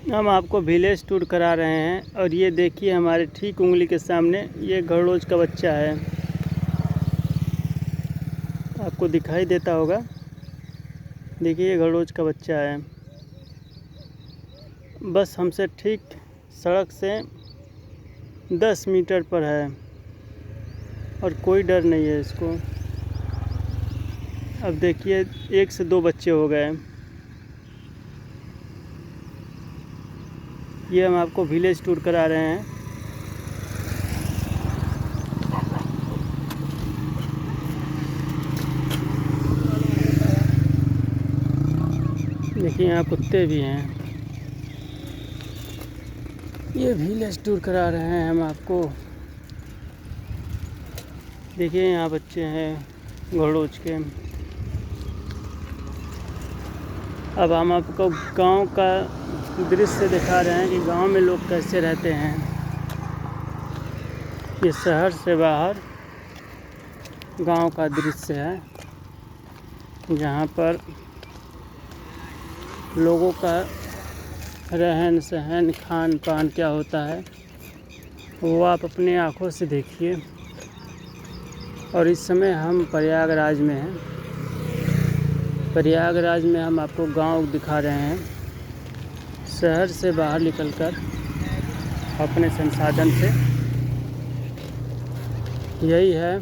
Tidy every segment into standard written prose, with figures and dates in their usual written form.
हम आपको village tour करा रहे हैं और ये देखिए हमारे ठीक उंगली के सामने ये घड़ोच का बच्चा है। आपको दिखाई देता होगा। देखिए ये घड़ोच का बच्चा है। बस हमसे ठीक सड़क से 10 मीटर पर है और कोई डर नहीं है इसको। अब देखिए 1 से 2 बच्चे हो गए। ये हम आपको विलेज टूर करा रहे हैं। देखिए यहाँ कुत्ते भी हैं। ये विलेज टूर करा रहे हैं हम आपको। देखिए यहाँ बच्चे हैं घड़ोच के। अब हम आपको गांव का दृश्य दिखा रहे हैं कि गांव में लोग कैसे रहते हैं। ये शहर से बाहर गांव का दृश्य है, जहां पर लोगों का रहन सहन खान पान क्या होता है वो आप अपने आँखों से देखिए। और इस समय हम प्रयागराज में हैं। प्रयागराज में हम आपको गांव दिखा रहे हैं, शहर से बाहर निकलकर अपने संसाधन से। यही है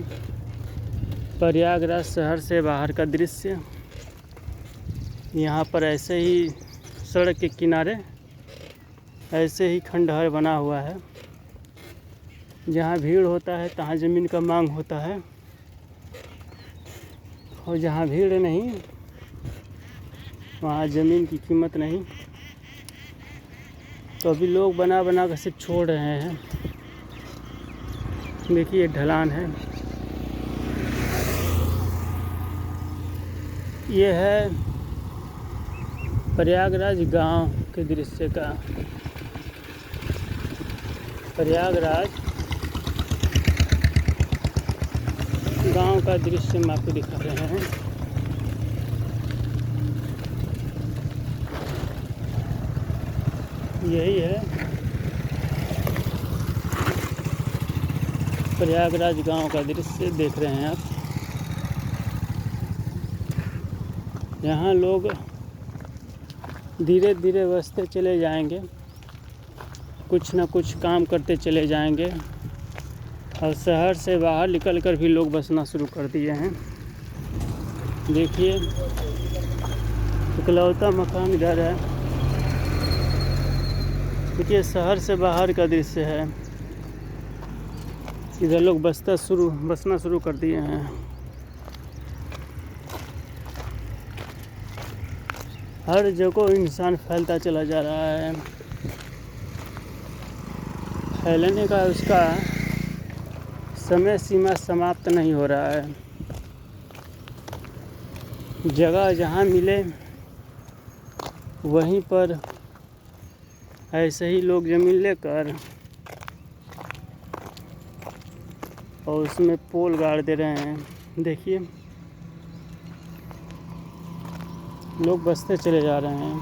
प्रयागराज शहर से बाहर का दृश्य। यहाँ पर ऐसे ही सड़क के किनारे ऐसे ही खंडहर बना हुआ है। जहाँ भीड़ होता है तहाँ ज़मीन का मांग होता है, और जहाँ भीड़ नहीं वहाँ ज़मीन की कीमत नहीं। तो अभी लोग बना बना कर सिर्फ छोड़ रहे हैं। देखिए ढलान है। ये है प्रयागराज गांव के दृश्य का। प्रयागराज गांव का दृश्य हम आपको दिखा रहे हैं। यही है प्रयागराज गांव का दृश्य देख रहे हैं आप। यहाँ लोग धीरे धीरे बसते चले जाएंगे, कुछ ना कुछ काम करते चले जाएंगे। और शहर से बाहर निकलकर भी लोग बसना शुरू कर दिए हैं। देखिए इकलौता मकान घर है। देखिए शहर से बाहर का दृश्य है। इधर लोग बसना शुरू कर दिए हैं। हर जगह इंसान फैलता चला जा रहा है। फैलने का उसका समय सीमा समाप्त नहीं हो रहा है। जगह जहाँ मिले वहीं पर ऐसे ही लोग ज़मीन लेकर और उसमें पोल गाड़ दे रहे हैं। देखिए लोग बसते चले जा रहे हैं।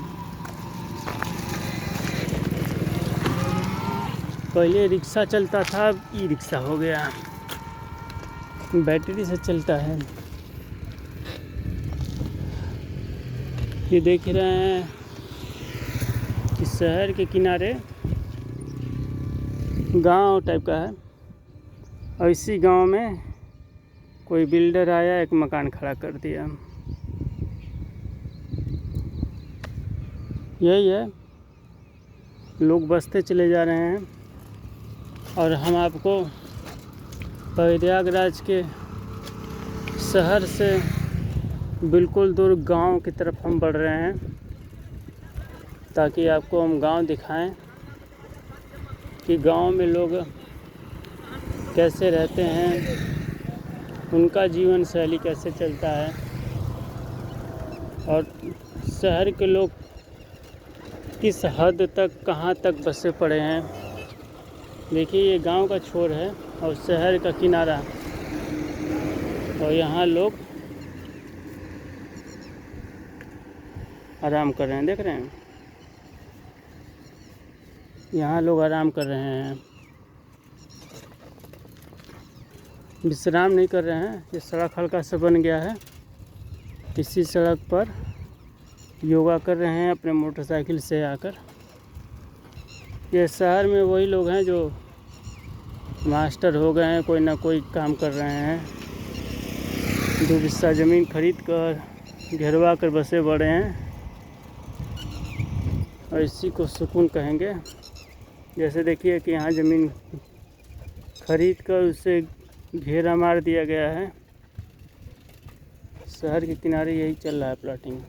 पहले रिक्शा चलता था, अब ई रिक्शा हो गया, बैटरी से चलता है। ये देख रहे हैं कि शहर के किनारे गांव टाइप का है, और इसी गांव में कोई बिल्डर आया, एक मकान खड़ा कर दिया। यही है, लोग बसते चले जा रहे हैं। और हम आपको प्रयागराज के शहर से बिल्कुल दूर गांव की तरफ हम बढ़ रहे हैं, ताकि आपको हम गांव दिखाएं कि गांव में लोग कैसे रहते हैं, उनका जीवन शैली कैसे चलता है, और शहर के लोग किस हद तक कहाँ तक बसे पड़े हैं। देखिए ये गांव का छोर है और शहर का किनारा, और यहाँ लोग आराम कर रहे हैं। देख रहे हैं। यहाँ लोग आराम कर रहे हैं, विश्राम नहीं कर रहे हैं। ये सड़क हल्का सा बन गया है, इसी सड़क पर योगा कर रहे हैं अपने मोटरसाइकिल से आकर। ये शहर में वही लोग हैं जो मास्टर हो गए हैं, कोई ना कोई काम कर रहे हैं। 2 बिस्सा ज़मीन खरीद कर घेरवा कर बसे बड़े हैं, और इसी को सुकून कहेंगे। जैसे देखिए कि यहाँ ज़मीन खरीद कर उसे घेरा मार दिया गया है। शहर के किनारे यही चल रहा है प्लॉटिंग।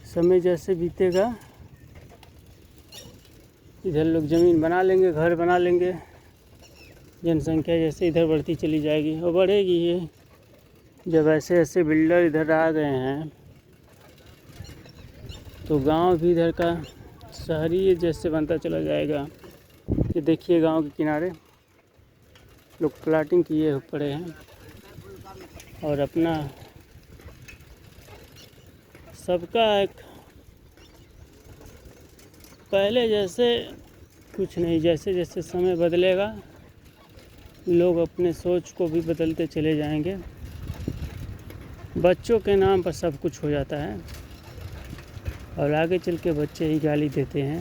समय जैसे बीतेगा इधर लोग ज़मीन बना लेंगे, घर बना लेंगे। जनसंख्या जैसे इधर बढ़ती चली जाएगी और बढ़ेगी ये। जब ऐसे ऐसे बिल्डर इधर आ गए हैं तो गांव भी इधर का शहरी जैसे बनता चला जाएगा। ये देखिए गांव के किनारे लोग प्लॉटिंग किए पड़े हैं और अपना सबका एक पहले जैसे कुछ नहीं, जैसे जैसे समय बदलेगा लोग अपने सोच को भी बदलते चले जाएंगे। बच्चों के नाम पर सब कुछ हो जाता है और आगे चल के बच्चे ही गाली देते हैं।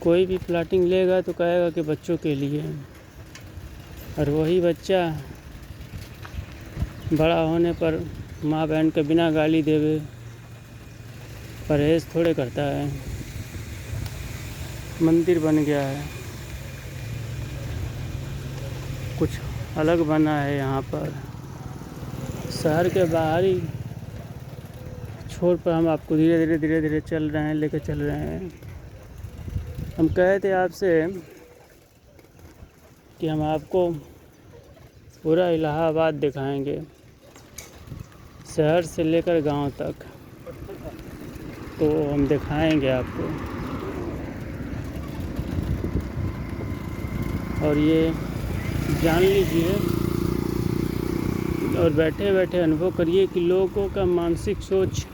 कोई भी प्लॉटिंग लेगा तो कहेगा कि बच्चों के लिए, और वही बच्चा बड़ा होने पर माँ बहन के बिना गाली देवे परहेज़ थोड़े करता है। मंदिर बन गया है, कुछ अलग बना है यहाँ पर। शहर के बाहरी छोर पर हम आपको धीरे धीरे चल रहे हैं, लेकर चल रहे हैं। हम कहे थे आपसे कि हम आपको पूरा इलाहाबाद दिखाएंगे, शहर से लेकर गांव तक, तो हम दिखाएंगे आपको। और ये जान लीजिए और बैठे बैठे अनुभव करिए कि लोगों का मानसिक सोच।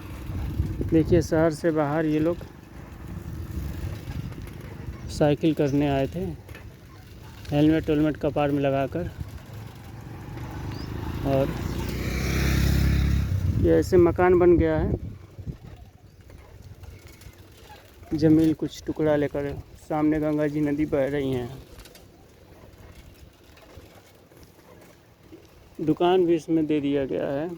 देखिए शहर से बाहर ये लोग साइकिल करने आए थे, हेलमेट वेलमेट कपार में लगाकर, और ये ऐसे मकान बन गया है। जमीन कुछ टुकड़ा लेकर, सामने गंगा जी नदी बह रही हैं। दुकान भी इसमें दे दिया गया है।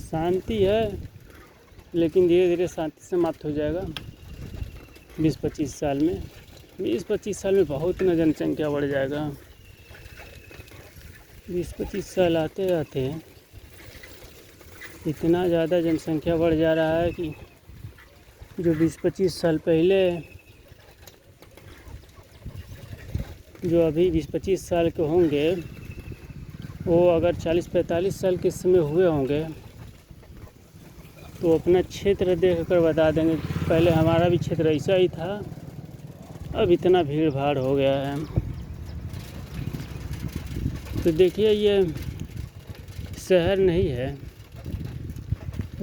शांति है, लेकिन धीरे धीरे शांति समाप्त हो जाएगा 20-25 साल में। 20-25 साल में बहुत न जनसंख्या बढ़ जाएगा। 20-25 साल आते आते इतना ज़्यादा जनसंख्या बढ़ जा रहा है कि जो 20-25 साल पहले, जो अभी 20-25 साल के होंगे, वो अगर 40-45 साल के समय हुए होंगे तो अपना क्षेत्र देख कर बता देंगे पहले हमारा भी क्षेत्र ऐसा ही था, अब इतना भीड़ भाड़ हो गया है। तो देखिए ये शहर नहीं है,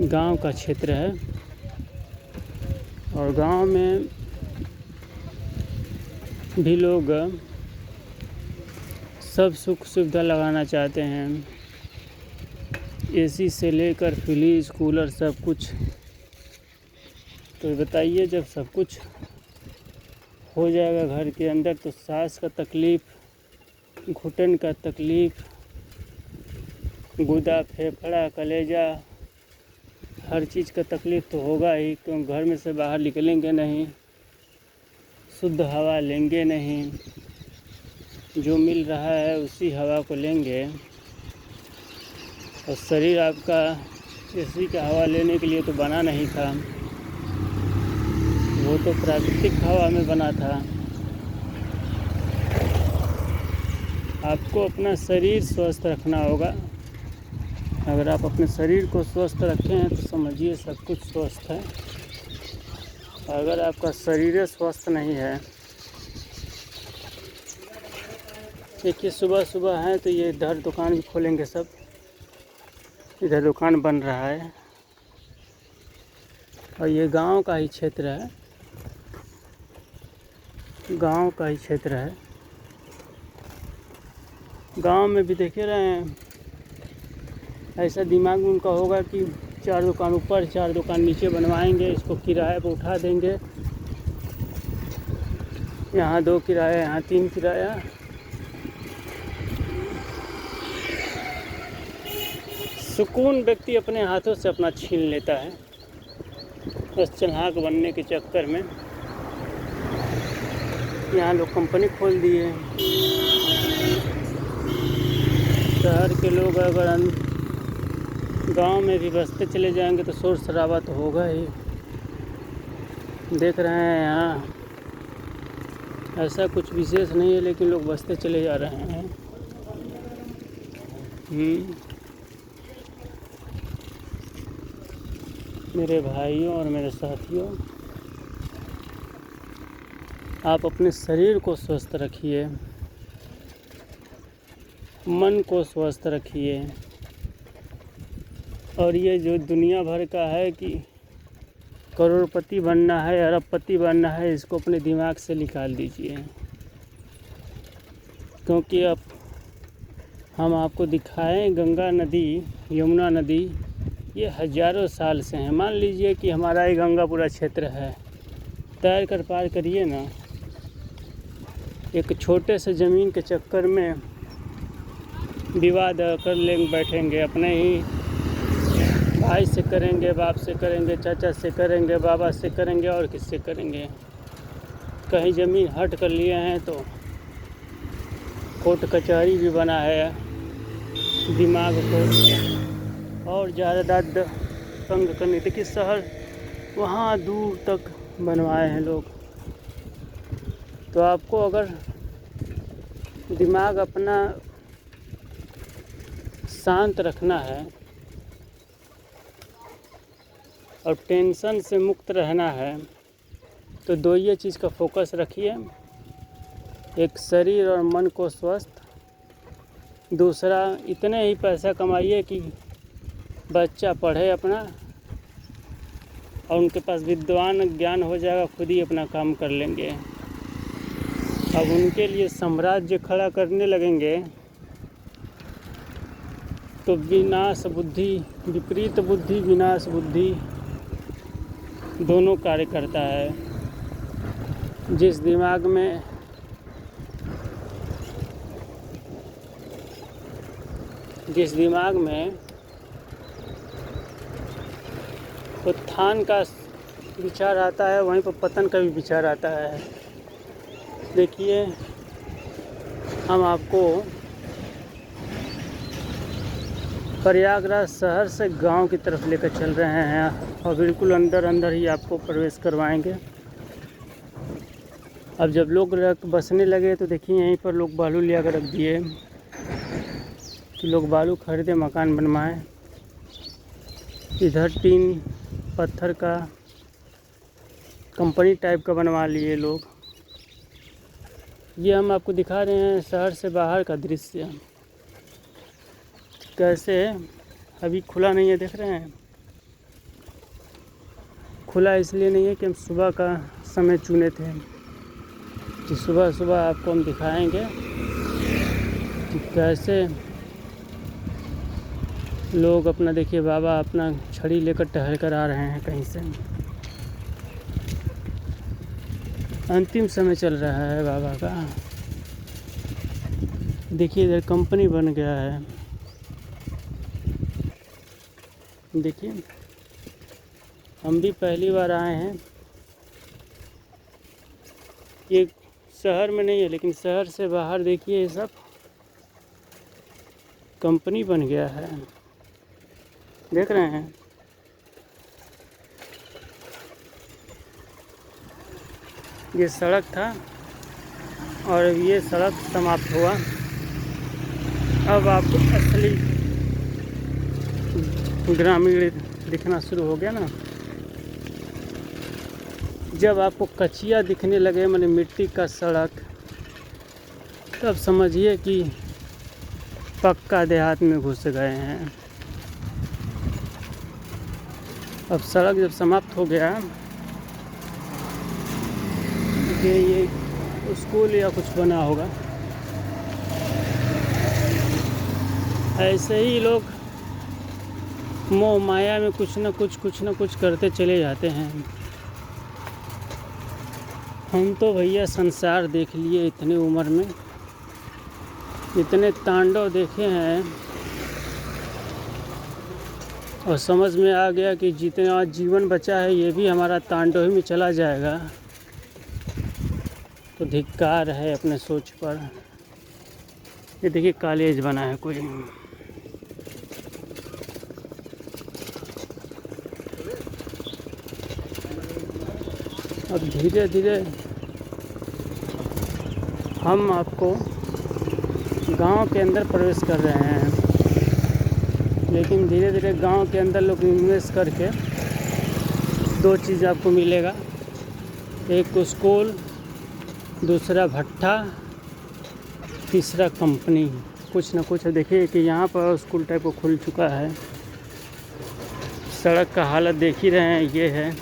गांव का क्षेत्र है, और गांव में भी लोग सब सुख सुविधा लगाना चाहते हैं, एसी से लेकर फ्रिज कूलर सब कुछ। तो बताइए जब सब कुछ हो जाएगा घर के अंदर तो सांस का तकलीफ़, घुटन का तकलीफ़, गुदा फेफड़ा कलेजा, हर चीज़ का तकलीफ़ तो होगा ही, क्योंकि घर में से बाहर निकलेंगे नहीं, शुद्ध हवा लेंगे नहीं, जो मिल रहा है उसी हवा को लेंगे। और शरीर आपका एसी का हवा लेने के लिए तो बना नहीं था, वो तो प्राकृतिक हवा में बना था। आपको अपना शरीर स्वस्थ रखना होगा। अगर आप अपने शरीर को स्वस्थ रखें हैं तो समझिए सब कुछ स्वस्थ है। अगर आपका शरीर स्वस्थ नहीं है, देखिए सुबह सुबह है तो ये इधर दुकान भी खोलेंगे सब, इधर दुकान बन रहा है और ये गांव का ही क्षेत्र है, गांव का ही क्षेत्र है। गांव में भी देख रहे हैं, ऐसा दिमाग में उनका होगा कि 4 दुकान ऊपर 4 दुकान नीचे बनवाएंगे, इसको किराए पर उठा देंगे। यहाँ 2 किराया, यहाँ 3 किराया। सुकून व्यक्ति अपने हाथों से अपना छीन लेता है, बस चल्हाक बनने के चक्कर में। यहाँ लोग कंपनी खोल दिए। शहर के लोग अगर गांव में भी बसते चले जाएंगे तो शोर शराबा तो होगा ही। देख रहे हैं यहाँ ऐसा कुछ विशेष नहीं है, लेकिन लोग बसते चले जा रहे हैं। मेरे भाइयों और मेरे साथियों, आप अपने शरीर को स्वस्थ रखिए, मन को स्वस्थ रखिए। और ये जो दुनिया भर का है कि करोड़पति बनना है, अरबपति बनना है, इसको अपने दिमाग से निकाल दीजिए। क्योंकि अब हम आपको दिखाएं, गंगा नदी, यमुना नदी ये हज़ारों साल से हैं। मान लीजिए कि हमारा ही गंगापुरा क्षेत्र है, तैर कर पार करिए ना। एक छोटे से ज़मीन के चक्कर में विवाद कर लेंगे, बैठेंगे। अपने ही भाई से करेंगे, बाप से करेंगे, चाचा से करेंगे, बाबा से करेंगे, और किससे करेंगे। कहीं ज़मीन हट कर लिए हैं तो कोर्ट कचहरी भी बना है, दिमाग को और ज़्यादा तंग करने। देखिए शहर वहाँ दूर तक बनवाए हैं लोग। तो आपको अगर दिमाग अपना शांत रखना है और टेंशन से मुक्त रहना है तो 2 ये चीज़ का फोकस रखिए। एक शरीर और मन को स्वस्थ, दूसरा इतने ही पैसा कमाइए कि बच्चा पढ़े अपना और उनके पास विद्वान ज्ञान हो जाएगा, खुद ही अपना काम कर लेंगे। अब उनके लिए साम्राज्य खड़ा करने लगेंगे तो विनाश बुद्धि, विपरीत बुद्धि, विनाश बुद्धि दोनों कार्य करता है। जिस दिमाग में उत्थान का विचार आता है, वहीं पर पतन का भी विचार आता है। देखिए हम आपको प्रयागराज शहर से गांव की तरफ लेकर चल रहे हैं और बिल्कुल अंदर ही आपको प्रवेश करवाएंगे। अब जब लोग बसने लगे तो देखिए यहीं पर लोग बालू लिया कर रख दिए कि लोग बालू खरीदे, मकान बनवाएं। इधर टीन पत्थर का कंपनी टाइप का बनवा लिए लोग। ये हम आपको दिखा रहे हैं शहर से बाहर का दृश्य कैसे अभी खुला नहीं है। देख रहे हैं, खुला इसलिए नहीं है कि हम सुबह का समय चुने थे कि सुबह आपको हम दिखाएंगे कि कैसे लोग अपना, देखिए बाबा अपना छड़ी लेकर टहल कर आ रहे हैं कहीं से। अंतिम समय चल रहा है बाबा का। देखिए इधर कंपनी बन गया है। देखिए हम भी पहली बार आए हैं। ये शहर में नहीं है, लेकिन शहर से बाहर देखिए ये सब कंपनी बन गया है। देख रहे हैं, ये सड़क था और ये सड़क समाप्त हुआ। अब आपको असली ग्रामीण दिखना शुरू हो गया ना। जब आपको कचिया दिखने लगे, माने मिट्टी का सड़क, तब समझिए कि पक्का देहात में घुस गए हैं। अब सड़क जब समाप्त हो गया कि ये स्कूल या कुछ बना होगा। ऐसे ही लोग मोह माया में कुछ न कुछ करते चले जाते हैं। हम तो भैया संसार देख लिए इतनी उम्र में, इतने तांडव देखे हैं और समझ में आ गया कि जितना जीवन बचा है ये भी हमारा तांडव ही में चला जाएगा। तो धिक्कार है अपने सोच पर। ये देखिए कॉलेज बना है कोई। अब धीरे धीरे हम आपको गांव के अंदर प्रवेश कर रहे हैं, लेकिन धीरे धीरे गांव के अंदर लोग इन्वेस्ट करके दो चीज़ आपको मिलेगा, एक स्कूल, दूसरा भट्ठा, तीसरा कंपनी। कुछ ना कुछ देखिए कि यहाँ पर स्कूल टाइप को खुल चुका है। सड़क का हालत देख ही रहे हैं, ये है।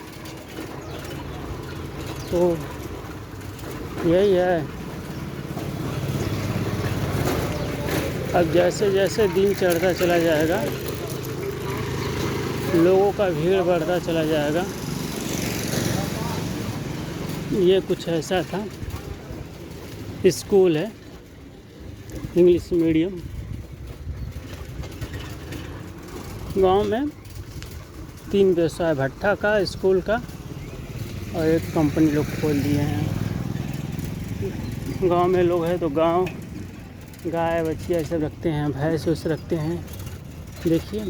तो यही है। अब जैसे जैसे दिन चढ़ता चला जाएगा लोगों का भीड़ बढ़ता चला जाएगा। ये कुछ ऐसा था। स्कूल है इंग्लिश मीडियम। गांव में 3 व्यवसाय, भट्ठा का, स्कूल का और एक कंपनी लोग खोल दिए हैं। गांव में लोग हैं तो गांव गाय बछिया सब रखते हैं, भैंस वैस रखते हैं। देखिए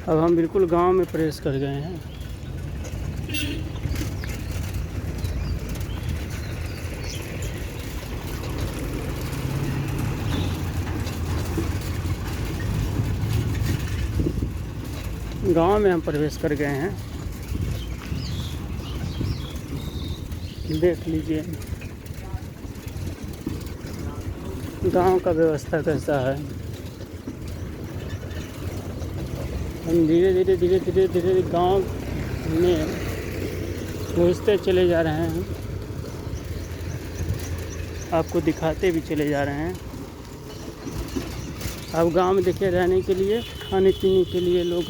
अब हम बिल्कुल गांव में प्रवेश कर गए हैं। गांव में हम प्रवेश कर गए हैं। देख लीजिए गांव का व्यवस्था कैसा है। हम धीरे धीरे गांव में घुसते चले जा रहे हैं, आपको दिखाते भी चले जा रहे हैं। अब गांव में देखिए रहने के लिए, खाने पीने के लिए लोग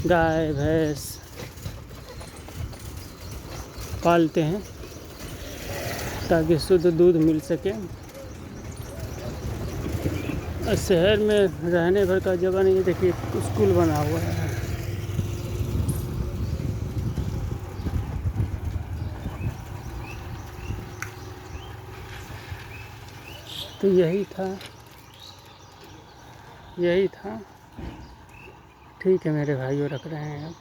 गाय भैंस पालते हैं ताकि शुद्ध दूध मिल सके। शहर में रहने भर का जगह नहीं है। देखिए स्कूल बना हुआ है। तो यही था। ठीक है मेरे भाइयों, रख रहे हैं अब।